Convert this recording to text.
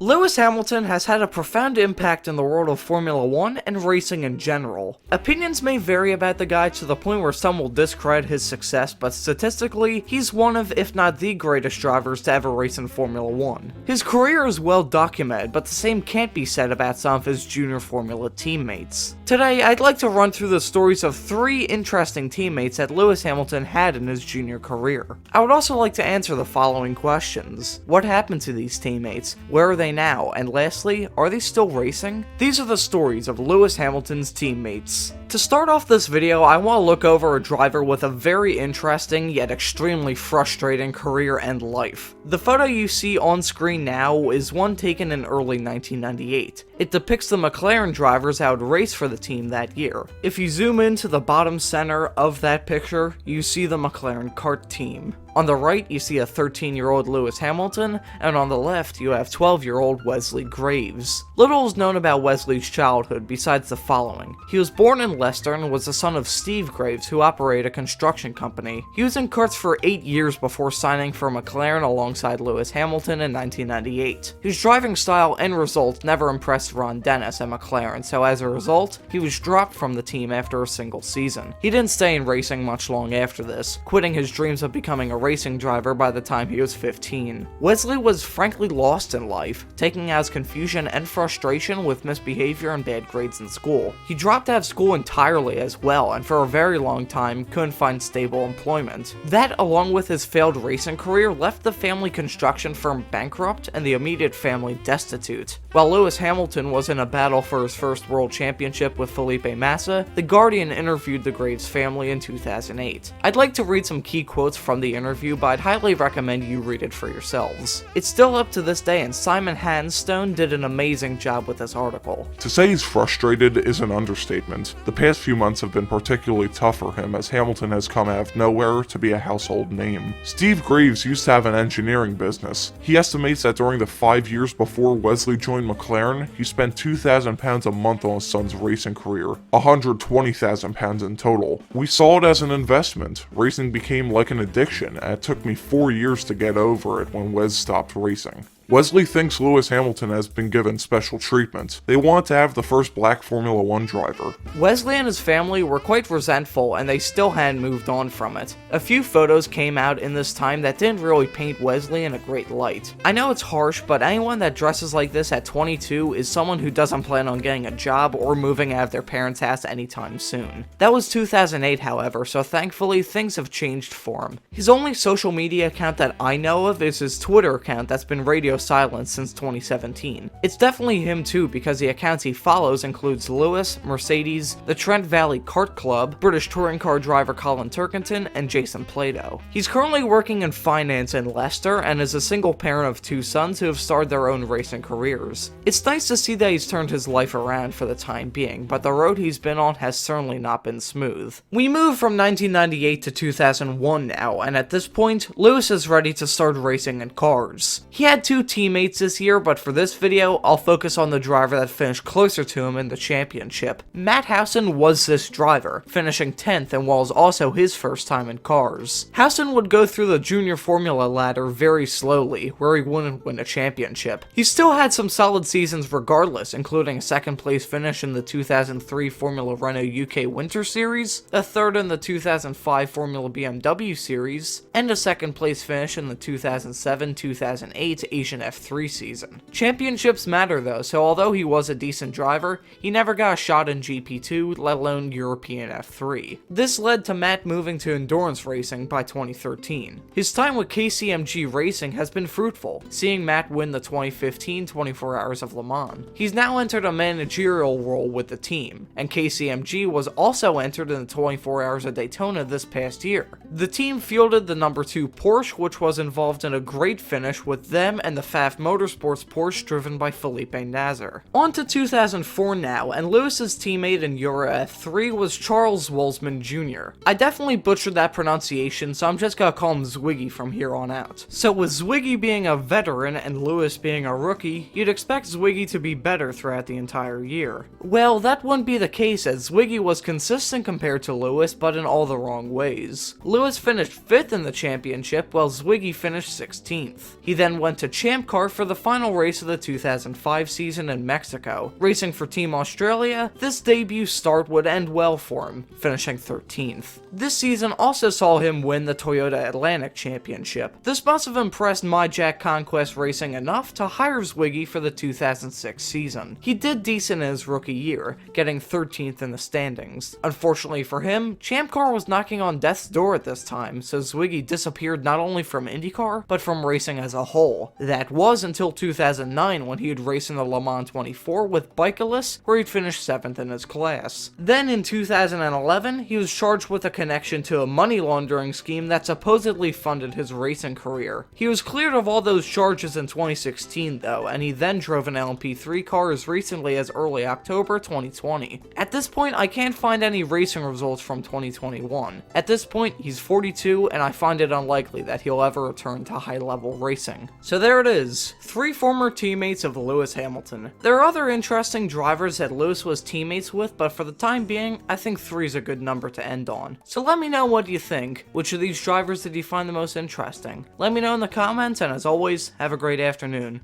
Lewis Hamilton has had a profound impact in the world of Formula 1 and racing in general. Opinions may vary about the guy to the point where some will discredit his success, but statistically, he's one of, if not the greatest drivers to ever race in Formula 1. His career is well documented, but the same can't be said about some of his junior Formula teammates. Today, I'd like to run through the stories of 3 interesting teammates that Lewis Hamilton had in his junior career. I would also like to answer the following questions. What happened to these teammates? Where are they now? And lastly, are they still racing? These are the stories of Lewis Hamilton's teammates. To start off this video, I want to look over a driver with a very interesting yet extremely frustrating career and life. The photo you see on screen now is one taken in early 1998. It depicts the McLaren drivers that would race for the team that year. If you zoom into the bottom center of that picture, you see the McLaren kart team. On the right, you see a 13-year-old Lewis Hamilton, and on the left, you have 12-year-old Wesley Graves. Little is known about Wesley's childhood besides the following. He was born in Leicester and was the son of Steve Graves, who operated a construction company. He was in karts for 8 years before signing for McLaren alongside Lewis Hamilton in 1998. His driving style and results never impressed Ron Dennis at McLaren, so as a result, he was dropped from the team after a single season. He didn't stay in racing much long after this, quitting his dreams of becoming a racing driver by the time he was 15. Wesley was frankly lost in life, taking out his confusion and frustration with misbehavior and bad grades in school. He dropped out of school entirely as well, and for a very long time couldn't find stable employment. That, along with his failed racing career, left the family construction firm bankrupt and the immediate family destitute. While Lewis Hamilton was in a battle for his first world championship with Felipe Massa, The Guardian interviewed the Graves family in 2008. I'd like to read some key quotes from the interview, but I'd highly recommend you read it for yourselves. It's still up to this day, and Simon Handstone did an amazing job with this article. To say he's frustrated is an understatement. The past few months have been particularly tough for him, as Hamilton has come out of nowhere to be a household name. Steve Graves used to have an engineering business. He estimates that during the 5 years before Wesley joined McLaren, he spent £2,000 a month on his son's racing career, £120,000 in total. We saw it as an investment. Racing became like an addiction, and it took me 4 years to get over it when Wes stopped racing. Wesley thinks Lewis Hamilton has been given special treatment. They want to have the first black Formula 1 driver. Wesley and his family were quite resentful, and they still hadn't moved on from it. A few photos came out in this time that didn't really paint Wesley in a great light. I know it's harsh, but anyone that dresses like this at 22 is someone who doesn't plan on getting a job or moving out of their parents' house anytime soon. That was 2008, however, so thankfully things have changed for him. His only social media account that I know of is his Twitter account that's been radio silent since 2017. It's definitely him too, because the accounts he follows includes Lewis, Mercedes, the Trent Valley Kart Club, British touring car driver Colin Turkington, and Jason Plato. He's currently working in finance in Leicester and is a single parent of 2 sons who have started their own racing careers. It's nice to see that he's turned his life around for the time being, but the road he's been on has certainly not been smooth. We move from 1998 to 2001 now, and at this point, Lewis is ready to start racing in cars. He had 2 teammates this year, but for this video, I'll focus on the driver that finished closer to him in the championship. Matt Housson was this driver, finishing 10th and was also his first time in cars. Housson would go through the junior formula ladder very slowly, where he wouldn't win a championship. He still had some solid seasons regardless, including a 2nd place finish in the 2003 Formula Renault UK Winter Series, a 3rd in the 2005 Formula BMW Series, and a 2nd place finish in the 2007-2008 Asian F3 season. Championships matter though, so although he was a decent driver, he never got a shot in GP2, let alone European F3. This led to Matt moving to endurance racing by 2013. His time with KCMG Racing has been fruitful, seeing Matt win the 2015 24 Hours of Le Mans. He's now entered a managerial role with the team, and KCMG was also entered in the 24 Hours of Daytona this past year. The team fielded the number 2 Porsche, which was involved in a great finish with them and the Pfaff Motorsports Porsche driven by Felipe Nasr. On to 2004 now, and Lewis's teammate in Euro F3 was Charles Wolsman Jr. I definitely butchered that pronunciation, so I'm just gonna call him Zwiggy from here on out. So with Zwiggy being a veteran and Lewis being a rookie, you'd expect Zwiggy to be better throughout the entire year. Well, that wouldn't be the case, as Zwiggy was consistent compared to Lewis, but in all the wrong ways. Lewis finished 5th in the championship, while Zwiggy finished 16th. He then went to champ car for the final race of the 2005 season in Mexico. Racing for Team Australia, this debut start would end well for him, finishing 13th. This season also saw him win the Toyota Atlantic Championship. This must have impressed My Jack Conquest Racing enough to hire Zwiggy for the 2006 season. He did decent in his rookie year, getting 13th in the standings. Unfortunately for him, Champ Car was knocking on death's door at this time, so Zwiggy disappeared not only from IndyCar, but from racing as a whole. That was until 2009 when he would race in the Le Mans 24 with Bicyclists, where he'd finished 7th in his class. Then in 2011, he was charged with a connection to a money laundering scheme that supposedly funded his racing career. He was cleared of all those charges in 2016 though, and he then drove an LMP3 car as recently as early October 2020. At this point, I can't find any racing results from 2021. At this point, he's 42, and I find it unlikely that he'll ever return to high-level racing. So there it is, 3 former teammates of Lewis Hamilton. There are other interesting drivers that Lewis was teammates with, but for the time being, I think 3 is a good number to end on. So let me know what you think. Which of these drivers did you find the most interesting? Let me know in the comments, and as always, have a great afternoon.